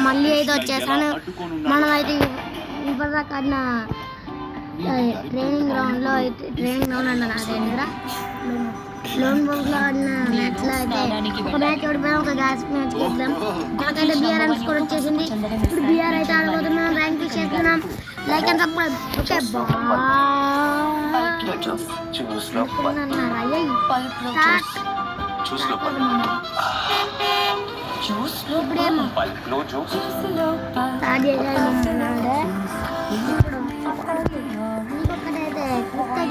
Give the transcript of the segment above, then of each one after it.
మళ్ళీ అయితే వచ్చేసాను. మనమైతే ఇప్పటిదాకా ఆడిన ట్రైనింగ్ గ్రౌండ్లో అయితే ట్రైనింగ్ గ్రౌండ్ అన్న అదేంటిరా లోన్ బుక్లో ఆడిన మ్యాచ్లో అయితే ఒక మ్యాచ్ ఓడిపోయాం, ఒక గ్యాస్ మ్యాచ్ గెలిచాం. నాకైతే బీఆర్ అని స్కోర్ వచ్చేసింది. ఇప్పుడు బీఆర్ అయితే ఆడబోతున్నాం, ర్యాంక్ చేస్తున్నాం. Like and subscribe. ఓకే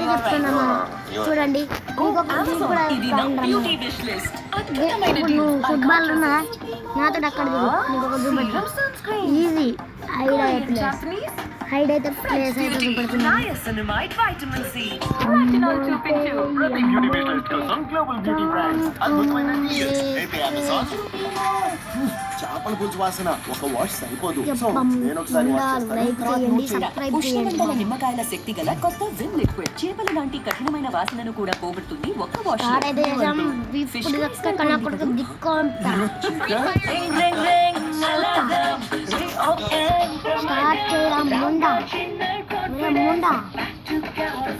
చెప్తున్నామా చూడండి. ఫుట్బాల్ ఉన్నా నాతో అక్కడ ఈజీ హైడ్ అయితే ప్లేస్ అయితే చూపెడుతున్నాను. చేపల పులుసు వాసన ఒక వాష్ సరిపోదు. ఉష్ణమండల నిమ్మకాయల శక్తి గల కొత్త విమ్ లిక్విడ్ చేపల లాంటి కఠినమైన వాసనను కూడా పోగొడుతుంది ఒక్క వాష్.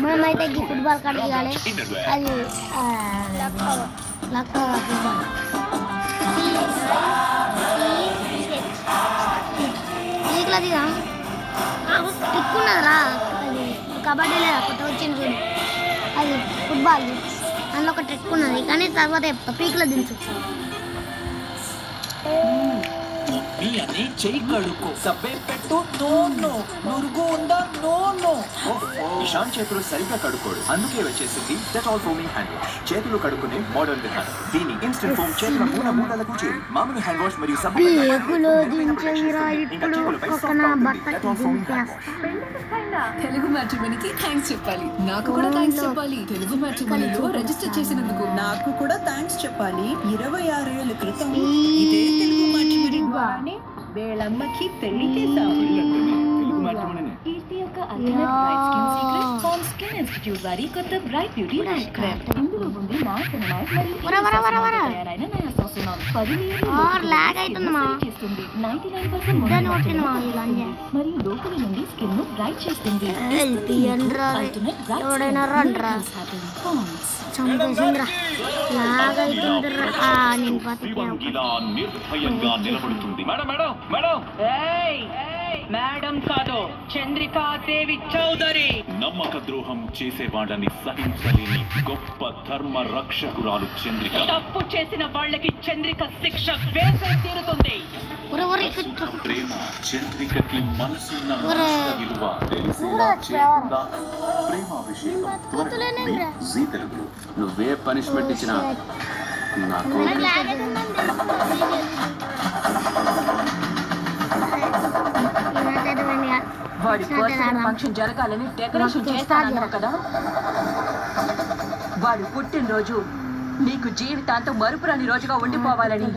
మనమైతే ఫుట్బాల్ కడిగాలి. అది ఫుట్బాల్ నీకులదిగా స్టిక్ ఉన్నదిరా, అది కబడ్డీ లేదా కొత్త వచ్చింది చూడు, అది ఫుట్బాల్. అందులో ఒక ట్రిక్ ఉన్నది కానీ తర్వాత చెప్తా. పీక్లో దించు. చెయ్యి కడుక్కో, సబ్బే పెట్టు, నో నురుగు ఉందా, నో. ఇషాన్ చేతులు సరిగ్గా కడుక్కోడు, అందుకే వచ్చేసింది డెటాల్ ఫోమింగ్ హ్యాండ్ వాష్. చేతులు కడుక్కునే మోడర్న్ విధానం. దీని ఇన్స్టెంట్ ఫోమ్ చేతుల మూలలకు చేరి మామూలు హ్యాండ్ వాష్ మరియు సబ్బు తెలుగు మ్యాట్రిమోనీకి థ్యాంక్స్ చెప్పాలి. నాకు కూడా థ్యాంక్స్ చెప్పాలి. తెలుగు మ్యాట్రిమోనీలో రిజిస్టర్ చేసినందుకు నాకు కూడా థ్యాంక్స్ చెప్పాలి. 26 ఏళ్ల క్రితం ఇదే తెలుగు మ్యాట్రిమోనీ ద్వారానే వేళమ్మకి పెళ్లి చేశాము. కీర్తి యొక్క ultimate bright skin secret farm skin institute వారి కొత్త బ్రైట్ బ్యూటీ నైట్ క్రీమ్. ఇందులో ఉంది నాయకనమైట్ మరియు తయారైన నయా సోసునాల్ 10 చేస్తుంది. 99% మరియు లోపల నుండి స్కిన్ ను బ్రైట్ చేస్తుంది. మేడం కాదు, చంద్రికా దేవి చౌదరి. నమ్మక ద్రోహం చేసేవాడని సహించలేని గొప్ప ధర్మ రక్షకురాలు చంద్రిక. తప్పు చేసిన వాళ్ళకి చంద్రిక శిక్ష వేసే తీరుతుంది. ప్రేమ చంద్రికకి మనసున్న విలువ తెలిసేలా చేస్తుందా? ప్రేమాభిషేకం జీ తెలుగు. నువ్వే పనిష్మెంట్ ఇచ్చినా నాకు వాడి పర్సనల్ ఫంక్షన్ జరగాలని డెకరేషన్ చేస్తానన్నావు కదా. వాడు పుట్టినరోజు నీకు జీవితాంతం మరుపురాని రోజుగా ఉండిపోవాలని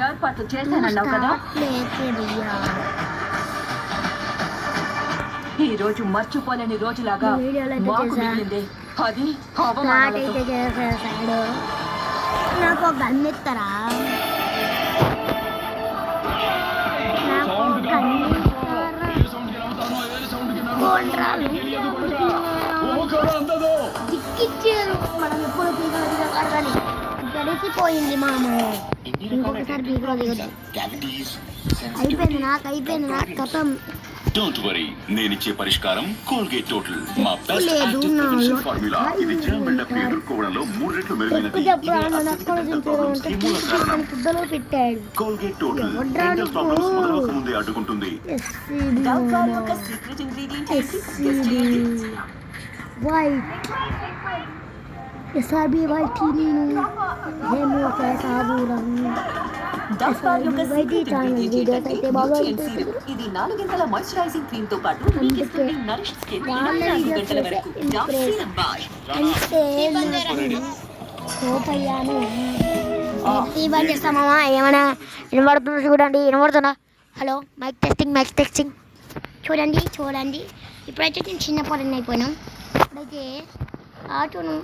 ఏర్పాట్లు చేస్తానన్నావు కదా. ఈ రోజు మర్చిపోలేని రోజులాగా మాకు మిగిలింది. అది నాకు ఒక గన్ ఇస్తారా? మనం ఎప్పుడు గడిచిపోయింది మామ. ఇంకొకసారి పీకులో దిగదు. అయిపోయింది నాకు కథం. డోంట్ వరీ, నేనిచ్చే పరిష్కారం కోల్గేట్ టోటల్. మా బెస్ట్ యాంటీ ఫార్ములా. ఇది జర్మ్ బిల్డప్ ని ఎదుర్కోవడంలో 3 రెట్లు మెరుగైనది. కోల్గేట్ టోటల్ డెంటల్ ప్రాబ్లమ్స్ మొదలవక ముందే అడ్డుకుంటుంది. SRB వైట్ నేను హేమో కేసాబురం వైట్ ఛానల్ వీడియోస్ అయితే బాగా ఇది 4 గంటల మాయిశ్చరైజింగ్ క్రీమ్ తో పాటు మీకు ఇస్తుంది నరిష్ స్కిన్ 24 గంటల వరకు. సోపయ్యాను బంద్ చేస్తామా? ఏమైనా వినబడుతుందో చూడండి. వినబడుతుందా? హలో, మైక్ టెస్టింగ్ చూడండి. ఇప్పుడైతే నేను చిన్నపాలన అయిపోయినాం. ఇప్పుడైతే ఆటోను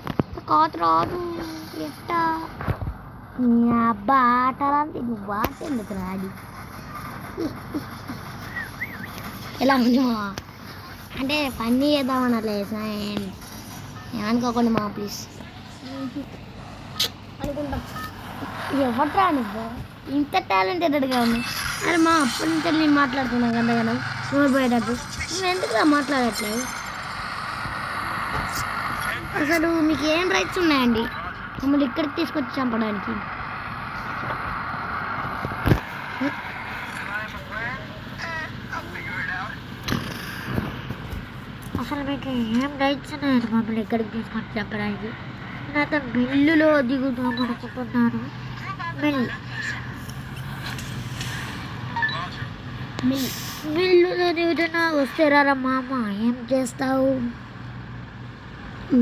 కాదు రాదు ఎట్టా అబ్బా ఆట రాదు. నువ్వు ఆట ఎందుకు రాదు? ఎలా ఉంది మా అంటే ఫన్నీ చేద్దామని అట్లా చేసిన ఏమనుకోకండి మా ప్లీజ్ అనుకుంటాం. ఎవట్రా నువ్వు ఇంత టాలెంటెడ్గా ఉంది? అరే మా అప్పటి నుంచి నేను మాట్లాడుతున్నాను అంతగానో పోయేటట్టు నువ్వు ఎందుకురా మాట్లాడట్లేదు? అసలు మీకు ఏం రైట్స్ ఉన్నాయండి మమ్మల్ని ఇక్కడికి తీసుకొచ్చి చంపడానికి? అసలు మీకు ఏం రైట్స్ ఉన్నాయండి మమ్మల్ని ఇక్కడికి తీసుకొని చెప్పడానికి? నేనైతే మిల్లులో దిగుదాం అనుకుంటున్నాను. మిల్లులో దిగుతున్నా వస్తే రారా మామ, ఏం చేస్తావు?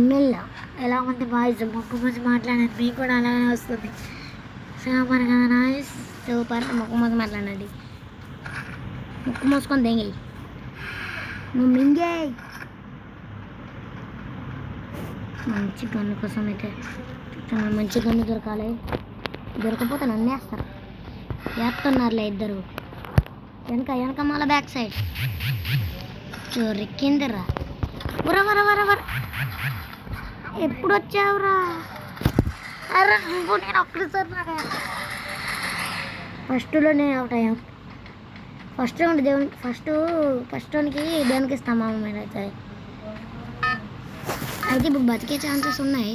మిల్ల ఎలా ఉంది వాయిస్? ముక్కు మూసి మాట్లాడండి, మీకు కూడా అలాగే వస్తుంది. సూపర్ కదా నాయిస్, సూపర్. ముక్కు మూసి మాట్లాడండి, ముక్కు మూసుకొని దెంగి నువ్వు మింగే. మంచి గన్ను కోసం అయితే మంచి గన్ను దొరకాలి. దొరకపోతే నన్ను వేస్తారు. వేస్తున్నారులే ఇద్దరు. వెనక మళ్ళీ బ్యాక్ సైడ్ చోరెక్కిందిరా. వర ఎప్పుడు వచ్చావురా? అరే నువ్వు నేను ఒక్కసారి నాకు ఫస్ట్లోనే అవుట్ అయ్యాం. ఫస్ట్ రౌండ్ దేవునికి ఫస్ట్ రౌండ్కి దేవునికి ఇస్తామా మీరైతే? అయితే ఇప్పుడు బతికే ఛాన్సెస్ ఉన్నాయి.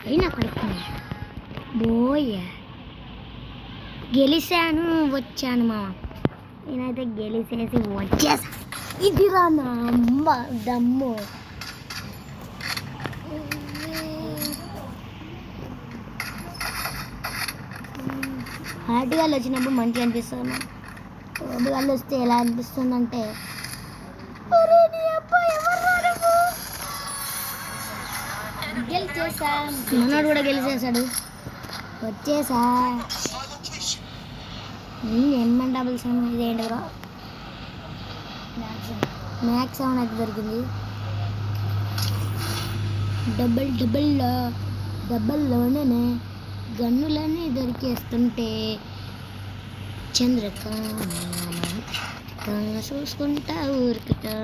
అయినా పడుతుంది బోయ్. గెలిచాను వచ్చాను మామ. నేనైతే గెలిచేసి వచ్చేసా. ఇదిరా నా అమ్మ దమ్ము. హార్ట్గాళ్ళు వచ్చినప్పుడు మంచిగా అనిపిస్తుంది. రోడ్డుగాళ్ళు వస్తే ఎలా అనిపిస్తుంది అంటే మనోడు కూడా గెలిచేసాడు. వచ్చేసా ఎంఎన్ డబుల్ 7 ఇదేంటి బ్రో? మ్యాక్స్ 7 అయితే దొరికింది. డబల్లోనే గన్నులన్నీ దొరికేస్తుంటే చంద్రక చూసుకుంటా ఊరుకుతా.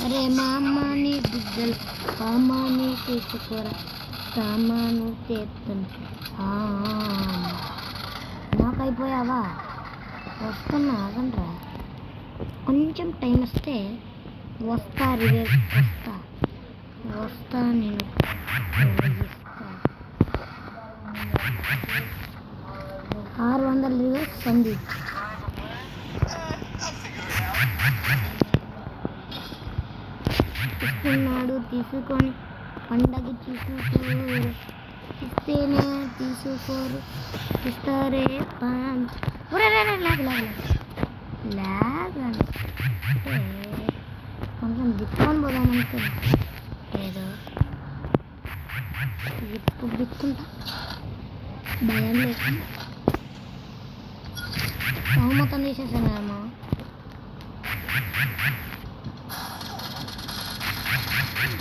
అరే మా అమ్మని బిడ్డలు అమ్మని తీసుకోరా సామాను చేస్తుంటే నాకైపోయావా? వస్తున్నా ఆగండ్రా, కొంచెం టైం వస్తే వస్తా. రివేజ్ వస్తా నేను. 600 రివేజ్ సందీప్. ఇస్తున్నాడు తీసుకొని పండగ చూసుకోరు, ఇస్తేనే తీసుకోరు, ఇస్తారే పాన్. లాగ్ అంటే కొంచెం దిక్కుని పోదామనుకున్నా. ఏదో ఇప్పుడు దిక్కుంటా భయం లేకుండా మొత్తం తీసేసాను అమ్మా.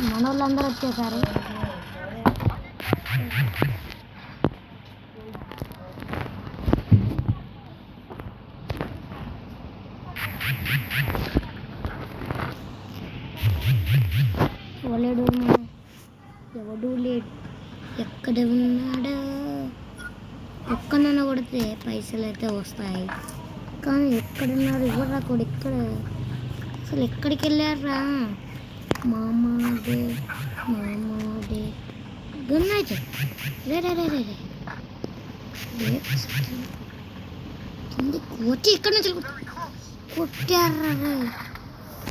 మన వాళ్ళందరూ వచ్చేసారు. ఎవడు లేడు, ఎక్కడ ఉన్నాడా? ఎక్కడన్నా కొడితే పైసలు అయితే వస్తాయి, కానీ ఎక్కడున్నారు ఎవరు కూడా? ఎక్కడ అసలు ఎక్కడికి వెళ్ళారా? మామాడే గన్ అయితే కింది కొట్టి ఎక్కడి నుంచి కొట్టారా?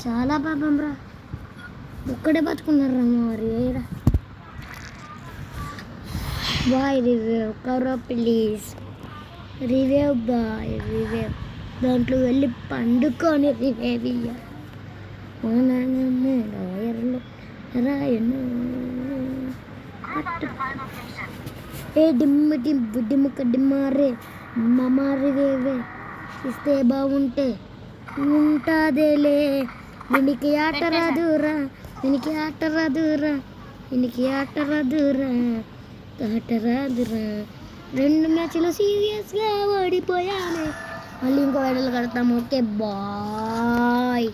చాలా పాపం రా, ఒక్కడే బతుకున్నారా మరి. బాయ్ రివేవ్ కవరా ప్లీజ్, రివేవ్ బాయ్ రివేవ్. దాంట్లో వెళ్ళి పండుకొని రివేవ్ ఇయ్య. రాయర్లు రాయను ఏ డిమ్ముక డిమ్మారే మమారివేవే ఇస్తే బాగుంటే ఉంటాదేలే వీనికి ఆట రాదురా, వీనికి ఆట రాదురా, వీనికి ఆట రాదురా, ఆట రాదురా. 2 మ్యాచ్లు సీరియస్గా ఓడిపోయాను. మళ్ళీ ఇంకో వైడలు కడతాము. Okay bye.